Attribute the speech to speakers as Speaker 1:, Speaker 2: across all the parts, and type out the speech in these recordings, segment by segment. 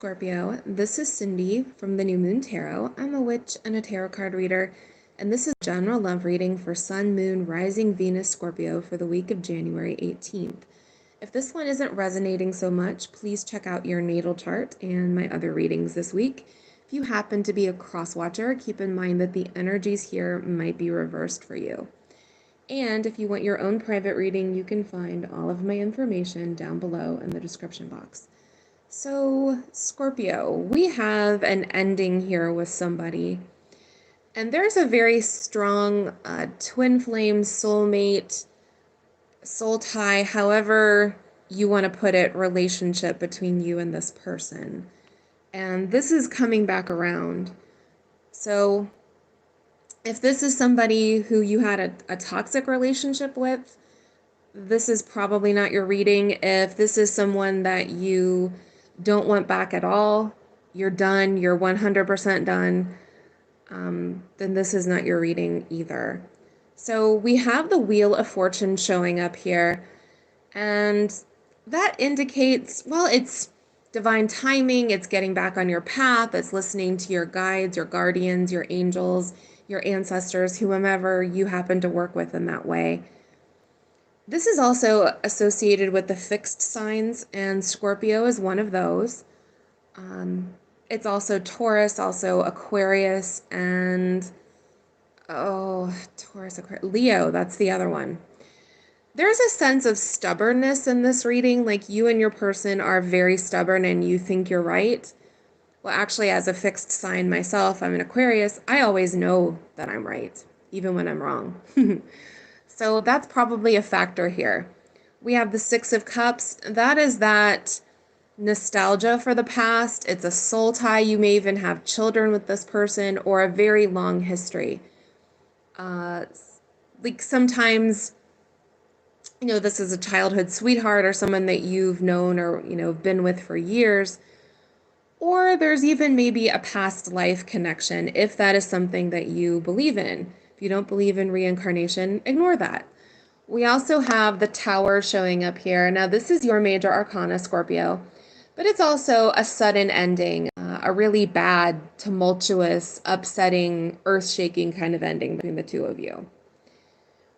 Speaker 1: Scorpio, this is Cindy from the New Moon Tarot. I'm a witch and a tarot card reader, and this is a general love reading for Sun, Moon, Rising, Venus, Scorpio for the week of January 18th. If this one isn't resonating so much, please check out your natal chart and my other readings this week. If you happen to be a cross watcher, keep in mind that the energies here might be reversed for you. And if you want your own private reading, you can find all of my information down below in the description box. So, Scorpio, we have an ending here with somebody, and there's a very strong twin flame, soulmate, soul tie, however you want to put it, relationship between you and this person. And this is coming back around. So, if this is somebody who you had a toxic relationship with, this is probably not your reading. If this is someone that you don't want back at all, you're done, you're 100% done, then this is not your reading either. So we have the Wheel of Fortune showing up here, and that indicates, well, it's divine timing, it's getting back on your path, it's listening to your guides, your guardians, your angels, your ancestors, whomever you happen to work with in that way. This is also associated with the fixed signs, and Scorpio is one of those. It's also Taurus, also Aquarius, and Taurus, Aquarius, Leo, that's the other one. There's a sense of stubbornness in this reading, like you and your person are very stubborn and you think you're right. Well, actually, as a fixed sign myself, I'm an Aquarius, I always know that I'm right, even when I'm wrong. So that's probably a factor here. We have the Six of Cups. That is that nostalgia for the past. It's a soul tie. You may even have children with this person or a very long history. Like sometimes, this is a childhood sweetheart or someone that you've known or, been with for years. Or there's even maybe a past life connection if that is something that you believe in. If you don't believe in reincarnation, ignore that. We also have the Tower showing up here. Now, this is your major arcana, Scorpio, but it's also a sudden ending, a really bad, tumultuous, upsetting, earth-shaking kind of ending between the two of you.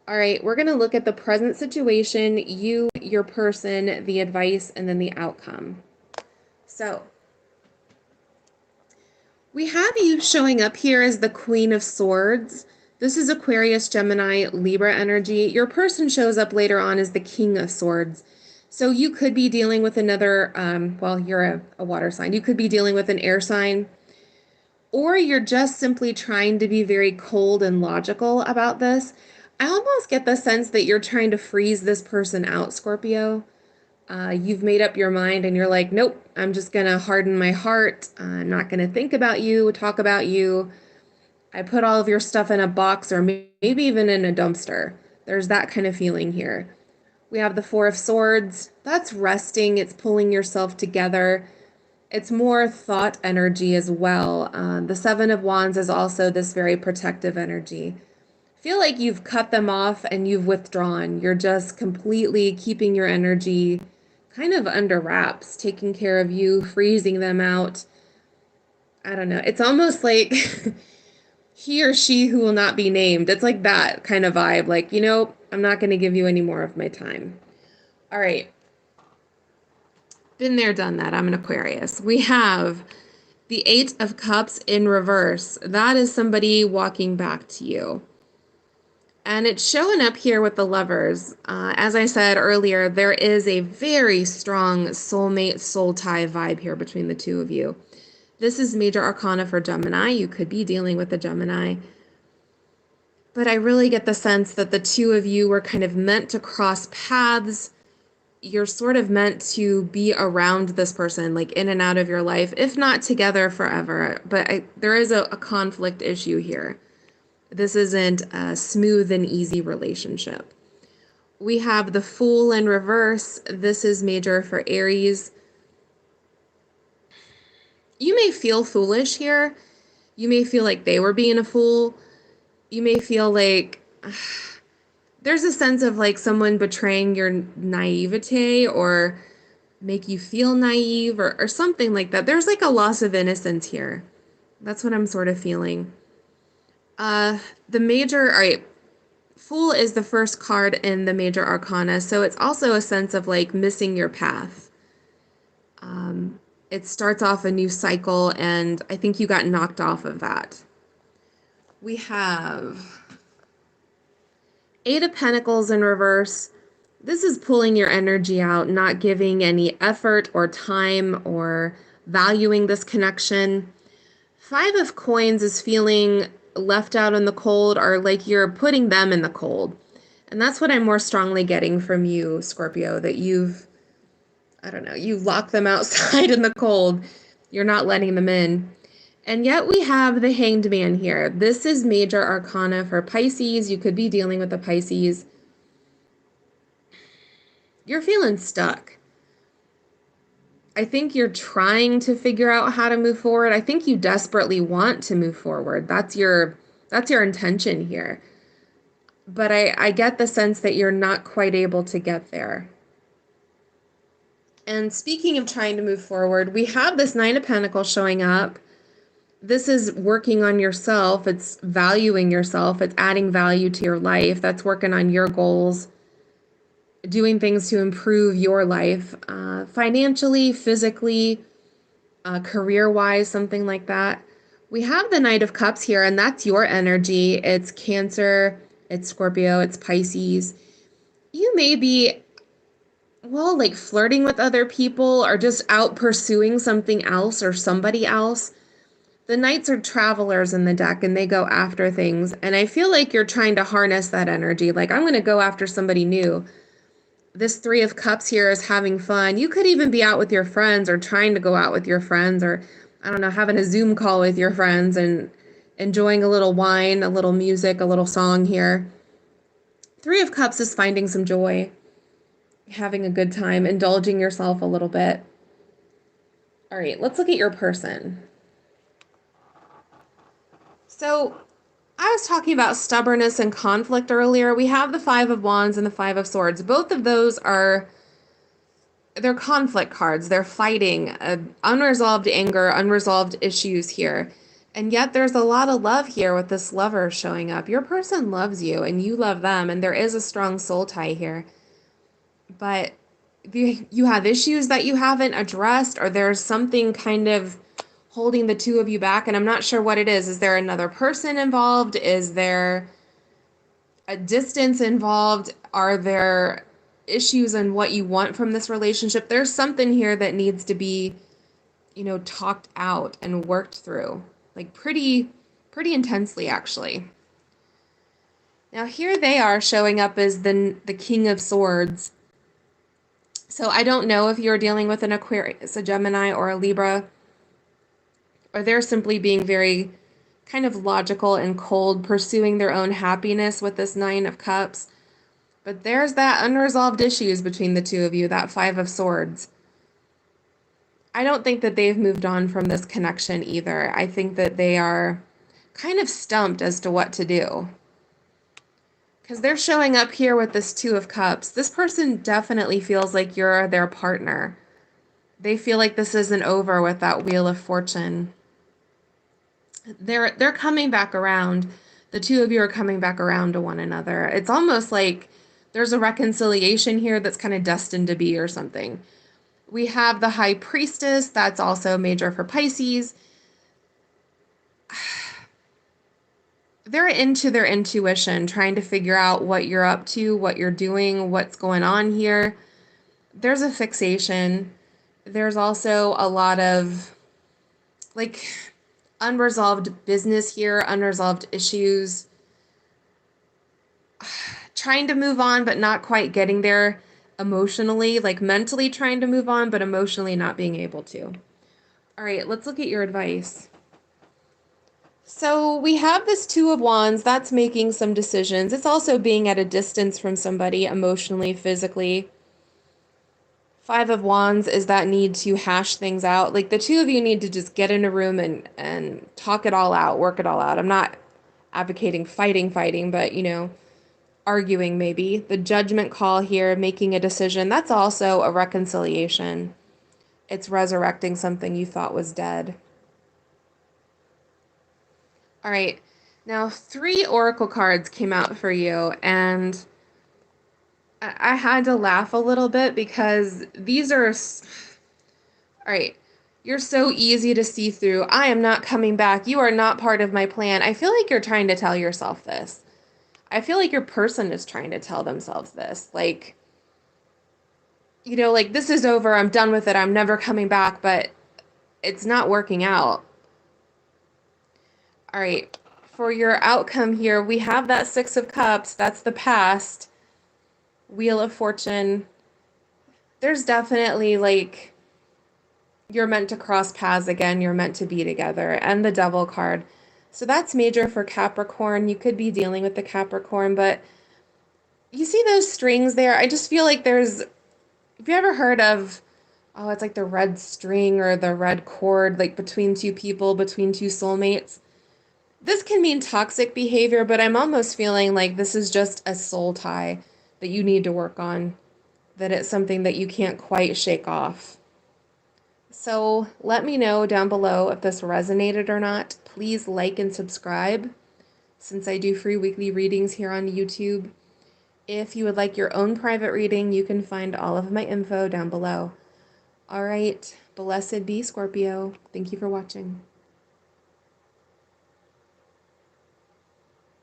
Speaker 1: All right, we're going to look at the present situation, you, your person, the advice, and then the outcome. So, we have you showing up here as the Queen of Swords. This is Aquarius, Gemini, Libra energy. Your person shows up later on as the King of Swords. So you could be dealing with another, you're a water sign. You could be dealing with an air sign. Or you're just simply trying to be very cold and logical about this. I almost get the sense that you're trying to freeze this person out, Scorpio. You've made up your mind and you're like, nope, I'm just going to harden my heart. I'm not going to think about you, talk about you. I put all of your stuff in a box or maybe even in a dumpster. There's that kind of feeling here. We have the Four of Swords. That's resting. It's pulling yourself together. It's more thought energy as well. The Seven of Wands is also this very protective energy. I feel like you've cut them off and you've withdrawn. You're just completely keeping your energy kind of under wraps, taking care of you, freezing them out. I don't know. It's almost like he or she who will not be named. It's like that kind of vibe. Like, I'm not going to give you any more of my time. All right. Been there, done that. I'm an Aquarius. We have the Eight of Cups in reverse. That is somebody walking back to you. And it's showing up here with the Lovers. As I said earlier, there is a very strong soulmate, soul tie vibe here between the two of you. This is major arcana for Gemini. You could be dealing with a Gemini. But I really get the sense that the two of you were kind of meant to cross paths. You're sort of meant to be around this person, like in and out of your life, if not together forever. But there is a conflict issue here. This isn't a smooth and easy relationship. We have the Fool in reverse. This is major for Aries. You may feel foolish here. You may feel like they were being a fool. You may feel like there's a sense of like someone betraying your naivete or make you feel naive or something like that. There's like a loss of innocence here. That's what I'm sort of feeling. Uh, the major, all right, Fool is the first card in the major arcana, so it's also a sense of like missing your path. It starts off a new cycle, and I think you got knocked off of that. We have Eight of Pentacles in reverse. This is pulling your energy out, not giving any effort or time or valuing this connection. Five of Coins is feeling left out in the cold, or like you're putting them in the cold. And that's what I'm more strongly getting from you, Scorpio, that you lock them outside in the cold. You're not letting them in. And yet we have the Hanged Man here. This is major arcana for Pisces. You could be dealing with a Pisces. You're feeling stuck. I think you're trying to figure out how to move forward. I think you desperately want to move forward. That's your intention here. But I get the sense that you're not quite able to get there. And speaking of trying to move forward, we have this Nine of Pentacles showing up. This is working on yourself. It's valuing yourself. It's adding value to your life. That's working on your goals, doing things to improve your life, financially, physically, career-wise, something like that. We have the Knight of Cups here, and that's your energy. It's Cancer, it's Scorpio, it's Pisces. You may be, well, like flirting with other people or just out pursuing something else or somebody else. The Knights are travelers in the deck, and they go after things. And I feel like you're trying to harness that energy. Like, I'm going to go after somebody new. This Three of Cups here is having fun. You could even be out with your friends or trying to go out with your friends, or, I don't know, having a Zoom call with your friends and enjoying a little wine, a little music, a little song here. Three of Cups is finding some joy, having a good time, indulging yourself a little bit. All right, let's look at your person. So I was talking about stubbornness and conflict earlier. We have the Five of Wands and the Five of Swords. Both of those they're conflict cards. They're fighting, unresolved anger, unresolved issues here. And yet there's a lot of love here with this Lover showing up. Your person loves you and you love them, and there is a strong soul tie here. But you have issues that you haven't addressed, or there's something kind of holding the two of you back, and I'm not sure what it is. Is there another person involved? Is there a distance involved? Are there issues in what you want from this relationship? There's something here that needs to be, talked out and worked through, like pretty intensely, actually. Now here they are showing up as the King of Swords. So I don't know if you're dealing with an Aquarius, a Gemini, or a Libra, or they're simply being very kind of logical and cold, pursuing their own happiness with this Nine of Cups. But there's that unresolved issues between the two of you, that Five of Swords. I don't think that they've moved on from this connection either. I think that they are kind of stumped as to what to do. Because they're showing up here with this Two of Cups. This person definitely feels like you're their partner. They feel like this isn't over with that Wheel of Fortune. They're coming back around. The two of you are coming back around to one another. It's almost like there's a reconciliation here that's kind of destined to be or something. We have the High Priestess. That's also major for Pisces. They're into their intuition, trying to figure out what you're up to, what you're doing, what's going on here. There's a fixation. There's also a lot of, like, unresolved business here, unresolved issues. Trying to move on, but not quite getting there emotionally, like mentally trying to move on, but emotionally not being able to. All right, let's look at your advice. So we have this Two of Wands. That's making some decisions. It's also being at a distance from somebody emotionally, physically. Five of Wands is that need to hash things out. Like the two of you need to just get in a room and talk it all out, work it all out. I'm not advocating fighting, but arguing maybe. The judgment call here, making a decision, that's also a reconciliation. It's resurrecting something you thought was dead. All right. Now, 3 oracle cards came out for you, and I had to laugh a little bit because these are... All right. You're so easy to see through. I am not coming back. You are not part of my plan. I feel like you're trying to tell yourself this. I feel like your person is trying to tell themselves this. Like, like, this is over. I'm done with it. I'm never coming back, but it's not working out. All right. For your outcome here, we have that 6 of Cups. That's the past. Wheel of Fortune. There's definitely, like, you're meant to cross paths again. You're meant to be together. And the Devil card. So that's major for Capricorn. You could be dealing with the Capricorn, but you see those strings there? I just feel like there's... Have you ever heard of, oh, it's like the red string or the red cord, like between 2 people, between 2 soulmates? This can mean toxic behavior, but I'm almost feeling like this is just a soul tie that you need to work on, that it's something that you can't quite shake off. So let me know down below if this resonated or not. Please like and subscribe, since I do free weekly readings here on YouTube. If you would like your own private reading, you can find all of my info down below. All right, blessed be Scorpio. Thank you for watching.